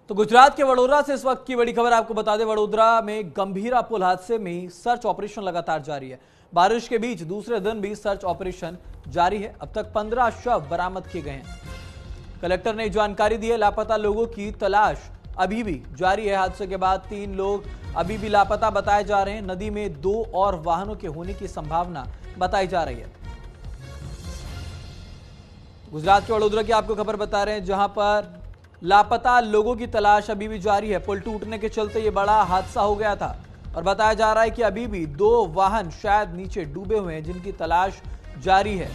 तो गुजरात के वडोदरा से इस वक्त की बड़ी खबर आपको बता दें। वडोदरा में गंभीरा पुल हादसे में सर्च ऑपरेशन लगातार जारी है। बारिश के बीच दूसरे दिन भी सर्च ऑपरेशन जारी है। अब तक 15 शव बरामद किए गए हैं। कलेक्टर ने जानकारी दी है, लापता लोगों की तलाश अभी भी जारी है। हादसे के बाद 3 लोग अभी भी लापता बताए जा रहे हैं। नदी में 2 और वाहनों के होने की संभावना बताई जा रही है। गुजरात के वडोदरा की आपको खबर बता रहे हैं, जहां पर लापता लोगों की तलाश अभी भी जारी है। पुल टूटने के चलते यह बड़ा हादसा हो गया था और बताया जा रहा है कि अभी भी 2 वाहन शायद नीचे डूबे हुए हैं, जिनकी तलाश जारी है।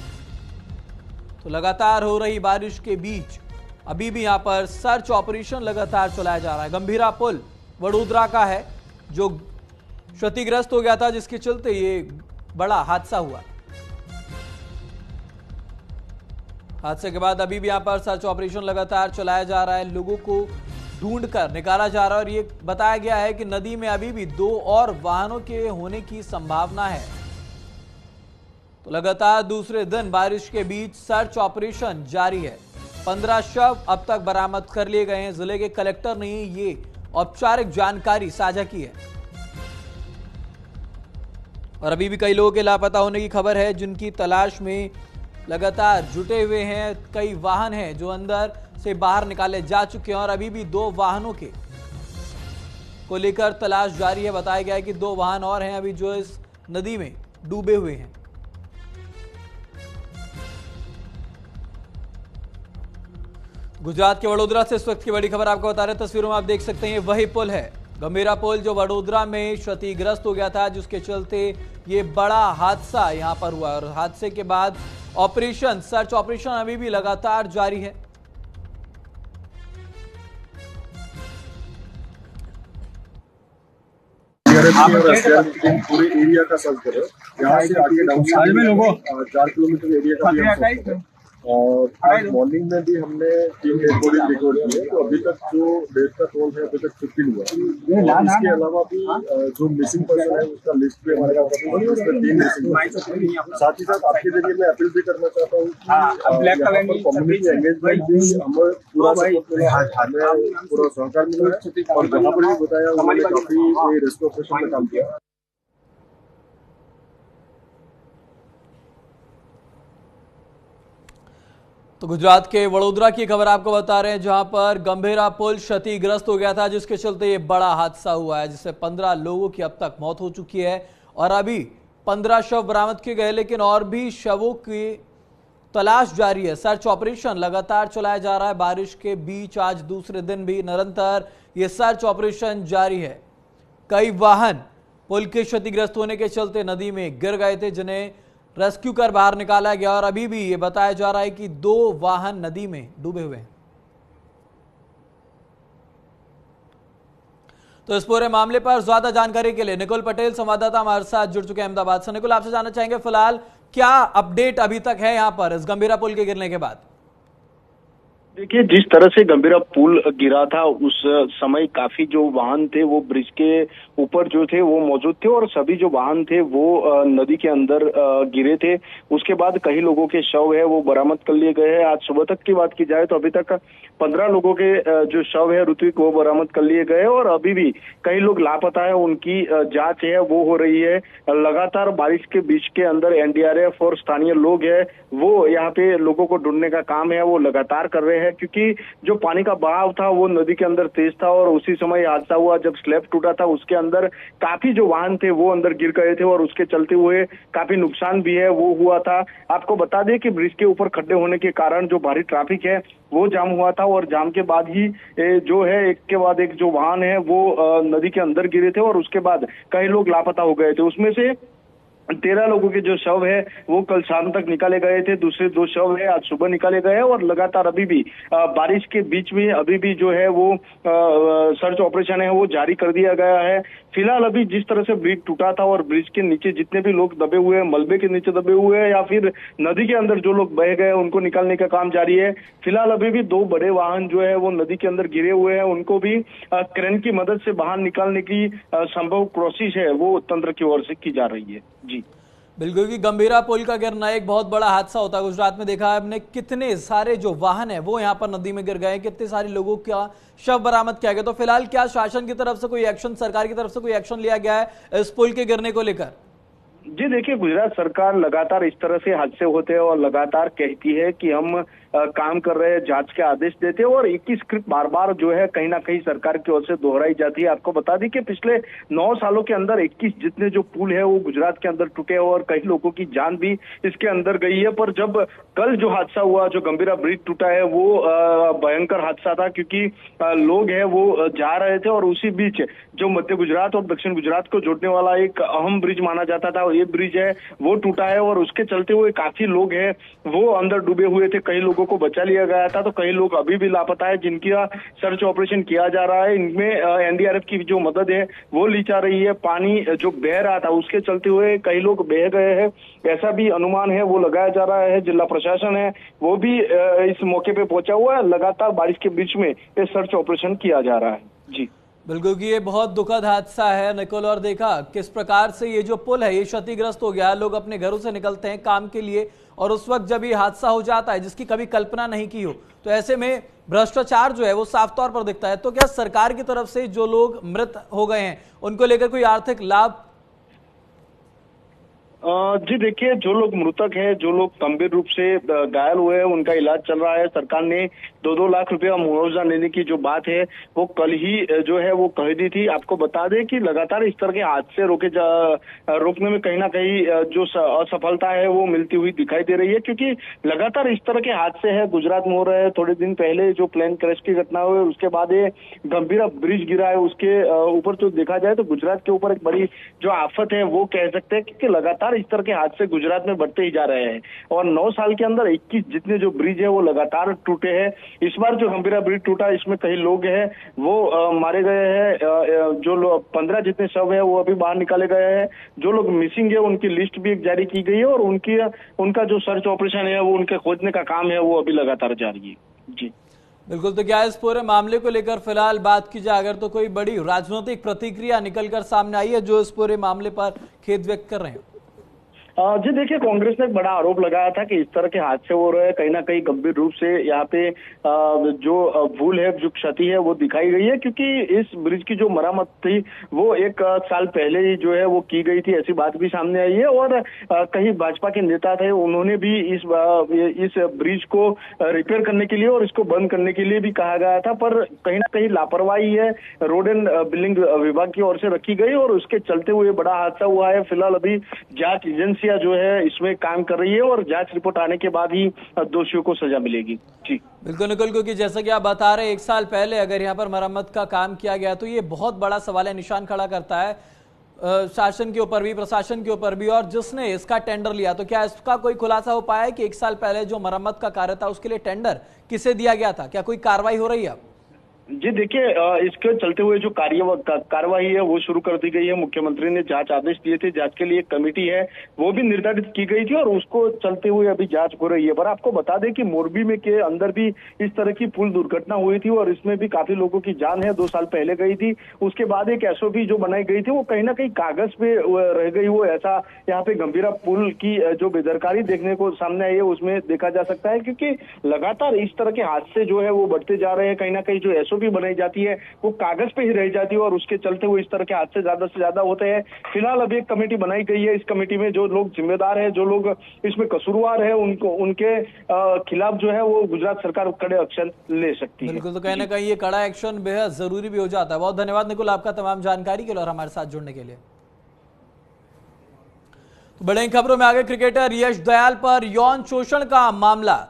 तो लगातार हो रही बारिश के बीच अभी भी यहां पर सर्च ऑपरेशन लगातार चलाया जा रहा है। गंभीरा पुल वडोदरा का है, जो क्षतिग्रस्त हो गया था, जिसके चलते ये बड़ा हादसा हुआ। हादसे के बाद अभी भी यहां पर सर्च ऑपरेशन लगातार चलाया जा रहा है। लोगों को ढूंढकर निकाला जा रहा है और ये बताया गया है कि नदी में अभी भी 2 और वाहनों के होने की संभावना है। तो लगातार दूसरे दिन बारिश के बीच सर्च ऑपरेशन जारी है। 15 शव अब तक बरामद कर लिए गए हैं। जिले के कलेक्टर ने ये औपचारिक जानकारी साझा की है। और अभी भी कई लोगों के लापता होने की खबर है, जिनकी तलाश में लगातार जुटे हुए हैं। कई वाहन हैं जो अंदर से बाहर निकाले जा चुके हैं और अभी भी 2 वाहनों को लेकर तलाश जारी है। बताया गया है कि 2 वाहन और हैं अभी जो इस नदी में डूबे हुए हैं। गुजरात के वडोदरा से इस वक्त की बड़ी खबर आपको बता रहे हैं। तस्वीरों में आप देख सकते हैं, वही पुल है गंभीरा पुल, जो वडोदरा में क्षतिग्रस्त हो गया था, जिसके चलते ये बड़ा हादसा यहां पर हुआ। और हादसे के बाद ऑपरेशन, सर्च ऑपरेशन अभी भी लगातार जारी है। पूरे एरिया का सर्च करो, यहाँ से आगे डाउन 4 किलोमीटर एरिया का भी हम सर्च करें। और आज मॉर्निंग में भी हमने 3 डेड बॉडी रिकवर किए। तो अभी तक जो डेथ का टोल है अभी तक 15 हुआ। और इसके अलावा भी जो मिसिंग पर्सन है उसका लिस्ट भी हमारे पास है, उसमें 3 मिसिंग। साथ ही साथ आपके जरिए मैं अपील भी करना चाहता हूँ कि यहाँ पर कम्युनिटी एंगेजमेंट भी हमें पूरा सपोर्ट मिला है, हमें पूरा सहकार मिला है। और वहाँ पर भी बताया उन्होंने काफी रेस्क्यू ऑपरेशन में काम किया। तो गुजरात के वडोदरा की खबर आपको बता रहे हैं, जहां पर गंभीरा पुल क्षतिग्रस्त हो गया था, जिसके चलते ये बड़ा हादसा हुआ है, जिससे 15 लोगों की अब तक मौत हो चुकी है और अभी 15 शव बरामद किए गए, लेकिन और भी शवों की तलाश जारी है। सर्च ऑपरेशन लगातार चलाया जा रहा है। बारिश के बीच आज दूसरे दिन भी निरंतर ये सर्च ऑपरेशन जारी है। कई वाहन पुल के क्षतिग्रस्त होने के चलते नदी में गिर गए थे, जिन्हें रेस्क्यू कर बाहर निकाला गया और अभी भी ये बताया जा रहा है कि 2 वाहन नदी में डूबे हुए हैं। तो इस पूरे मामले पर ज्यादा जानकारी के लिए निकुल पटेल संवाददाता हमारे साथ जुड़ चुके हैं अहमदाबाद से। निकुल, आपसे जानना चाहेंगे फिलहाल क्या अपडेट अभी तक है यहां पर इस गंभीरा पुल के गिरने के बाद? देखिए, जिस तरह से गंभीरा पुल गिरा था उस समय काफी जो वाहन थे वो ब्रिज के ऊपर जो थे वो मौजूद थे और सभी जो वाहन थे वो नदी के अंदर गिरे थे। उसके बाद कई लोगों के शव है वो बरामद कर लिए गए हैं। आज सुबह तक की बात की जाए तो अभी तक 15 लोगों के जो शव है ऋत्विक वो बरामद कर लिए गए और अभी भी कई लोग लापता है, उनकी जांच है वो हो रही है। लगातार बारिश के बीच के अंदर एनडीआरएफ और स्थानीय लोग है वो यहाँ पे लोगों को ढूंढने का काम है वो लगातार कर रहे हैं, क्योंकि जो पानी का बहाव था वो नदी के अंदर तेज था और उसी समय हादसा हुआ। जब स्लैब टूटा था उसके अंदर काफी जो वाहन थे वो अंदर गिर गए थे और उसके चलते हुए काफी नुकसान भी है वो हुआ था। आपको बता दें कि ब्रिज के ऊपर खड्डे होने के कारण जो भारी ट्रैफिक है वो जाम हुआ था और जाम के बाद ही जो है एक के बाद एक जो वाहन है वो नदी के अंदर गिरे थे और उसके बाद कई लोग लापता हो गए थे। उसमें से 13 लोगों के जो शव है वो कल शाम तक निकाले गए थे। दूसरे 2 शव है आज सुबह निकाले गए और लगातार अभी भी बारिश के बीच में अभी भी जो है वो सर्च ऑपरेशन है वो जारी कर दिया गया है। फिलहाल अभी जिस तरह से ब्रिज टूटा था और ब्रिज के नीचे जितने भी लोग दबे हुए हैं, मलबे के नीचे दबे हुए हैं या फिर नदी के अंदर जो लोग बह गए उनको निकालने का काम जारी है। फिलहाल अभी भी 2 बड़े वाहन जो है वो नदी के अंदर गिरे हुए हैं, उनको भी क्रेन की मदद से बाहर निकालने की संभव कोशिश है वो तंत्र की ओर से की जा रही है। जी बिल्कुल कि गंभीरा पुल का गिरना एक बहुत बड़ा हादसा होता है। गुजरात में देखा है हमने, कितने सारे जो वाहन है वो यहाँ पर नदी में गिर गए, कितने सारे लोगों का शव बरामद किया गया। तो फिलहाल क्या शासन की तरफ से कोई एक्शन, सरकार की तरफ से कोई एक्शन लिया गया है इस पुल के गिरने को लेकर? जी देखिए, गुजरात सरकार लगातार इस तरह से हादसे होते हैं और लगातार कहती है कि हम काम कर रहे हैं, जांच के आदेश देते हैं, और 21 स्क्रिप्ट बार बार जो है कहीं ना कहीं सरकार की ओर से दोहराई जाती है। आपको बता दें कि पिछले 9 सालों के अंदर 21 जितने जो पुल है वो गुजरात के अंदर टूटे और कई लोगों की जान भी इसके अंदर गई है। पर जब कल जो हादसा हुआ, जो गंभीरा ब्रिज टूटा है, वो भयंकर हादसा था, क्योंकि लोग है वो जा रहे थे और उसी बीच जो मध्य गुजरात और दक्षिण गुजरात को जोड़ने वाला एक अहम ब्रिज माना जाता था, ये ब्रिज है वो टूटा है और उसके चलते हुए काफी लोग हैं वो अंदर डूबे हुए थे। कई लोगों को बचा लिया गया था, तो कई लोग अभी भी लापता है, जिनकी सर्च ऑपरेशन किया जा रहा है। इनमें एनडीआरएफ की जो मदद है वो ली जा रही है। पानी जो बह रहा था उसके चलते हुए कई लोग बह गए हैं, ऐसा भी अनुमान है वो लगाया जा रहा है। जिला प्रशासन है वो भी इस मौके पे पहुंचा हुआ है। लगातार बारिश के बीच में ये सर्च ऑपरेशन किया जा रहा है। जी बिल्कुल कि ये बहुत दुखद हादसा है निकुल, और देखा किस प्रकार से ये जो पुल है ये क्षतिग्रस्त हो गया। लोग अपने घरों से निकलते हैं काम के लिए और उस वक्त जब ये हादसा हो जाता है जिसकी कभी कल्पना नहीं की हो, तो ऐसे में भ्रष्टाचार जो है वो साफ तौर पर दिखता है। तो क्या सरकार की तरफ से जो लोग मृत हो गए हैं उनको लेकर कोई आर्थिक लाभ? जी देखिए, जो लोग मृतक हैं, जो लोग गंभीर रूप से घायल हुए हैं, उनका इलाज चल रहा है। सरकार ने 2-2 लाख रुपया मुआवजा लेने की जो बात है वो कल ही जो है वो कह दी थी। आपको बता दें कि लगातार इस तरह के हादसे रोकने में कहीं ना कहीं जो असफलता है वो मिलती हुई दिखाई दे रही है, क्योंकि लगातार इस तरह के हादसे हैं गुजरात में हो रहे हैं। थोड़े दिन पहले जो प्लेन क्रैश की घटना हुई, उसके बाद ये गंभीरा ब्रिज गिरा है, उसके ऊपर तो देखा जाए तो गुजरात के ऊपर एक बड़ी जो आफत है वो कह सकते हैं, क्योंकि लगातार इस तरह के हादसे गुजरात में बढ़ते ही जा रहे हैं। और 9 साल के अंदर 21 जितने जो ब्रिज है वो लगातार टूटे हैं। इस बार जो गंभीरा ब्रिज टूटा, इसमें कई लोग हैं वो मारे गए हैं। जो लोग 15 जितने शव है वो अभी बाहर निकाले गए हैं। जो लोग मिसिंग है उनकी लिस्ट भी जारी की गई है और उनका जो सर्च ऑपरेशन है वो उनके खोजने का काम है वो अभी लगातार जारी है। जी बिल्कुल, तो क्या इस पूरे मामले को लेकर फिलहाल बात की जाए अगर, तो कोई बड़ी राजनीतिक प्रतिक्रिया निकलकर सामने आई है जो इस पूरे मामले पर खेद व्यक्त कर रहे हैं? जी देखिए, कांग्रेस ने एक बड़ा आरोप लगाया था कि इस तरह के हादसे हो रहे हैं, कहीं ना कहीं गंभीर रूप से यहाँ पे जो भूल है, जो क्षति है वो दिखाई गई है, क्योंकि इस ब्रिज की जो मरम्मत थी वो 1 साल पहले ही जो है वो की गई थी, ऐसी बात भी सामने आई है। और कई भाजपा के नेता थे, उन्होंने भी इस ब्रिज को रिपेयर करने के लिए और इसको बंद करने के लिए भी कहा गया था, पर कहीं ना कहीं लापरवाही है रोड एंड बिल्डिंग विभाग की ओर से रखी गई और उसके चलते हुए बड़ा हादसा हुआ है। फिलहाल अभी जांच एजेंसी जो है इसमें काम कर रही है और जांच रिपोर्ट आने के बाद ही दोषियों को सजा मिलेगी। जी बिल्कुल निकुल, क्योंकि जैसा कि आप बता रहे 1 साल पहले अगर यहाँ पर मरम्मत का काम किया गया तो ये बहुत बड़ा सवाल निशान खड़ा करता है शासन के ऊपर भी, प्रशासन के ऊपर भी, और जिसने इसका टेंडर लिया। तो क्या इसका कोई खुलासा हो पाया है कि 1 साल पहले जो मरम्मत का कार्य था उसके लिए टेंडर किसे दिया गया था? क्या कोई कार्रवाई हो रही है? जी देखिए, इसके चलते हुए जो कार्यवाही है वो शुरू कर दी गई है। मुख्यमंत्री ने जांच आदेश दिए थे, जांच के लिए एक कमेटी है वो भी निर्धारित की गई थी और उसको चलते हुए अभी जांच हो रही है। पर आपको बता दें कि मोरबी में के अंदर भी इस तरह की पुल दुर्घटना हुई थी और इसमें भी काफी लोगों की जान है 2 साल पहले गई थी। उसके बाद एक एसओपी जो बनाई गई थी वो कहीं ना कहीं कागज पे रह गई, वो ऐसा यहाँ पे गंभीरा पुल की जो बेदरकारी देखने को सामने आई है उसमें देखा जा सकता है, क्योंकि लगातार इस तरह के हादसे जो है वो बढ़ते जा रहे हैं। कहीं ना कहीं जो भी बनाई जाती है वो कागज पे ही रह जाती है और उसके चलते हुए इस तरह के हादसे ज्यादा से ज्यादा होते हैं। फिलहाल अभी एक कमेटी बनाई गई है, इस कमेटी में जो लोग जिम्मेदार हैं, जो लोग इसमें कसूरवार है, उनके खिलाफ जो है वो गुजरात सरकार कड़े एक्शन ले सकती है। बिल्कुल, तो कहीं ना कहीं ये कड़ा एक्शन बेहद जरूरी भी हो जाता है। बहुत धन्यवाद निकुल आपका तमाम जानकारी के लिए और हमारे साथ जुड़ने के लिए। तो बड़ी खबरों में आगे, क्रिकेटर यश दयाल पर यौन शोषण का मामला।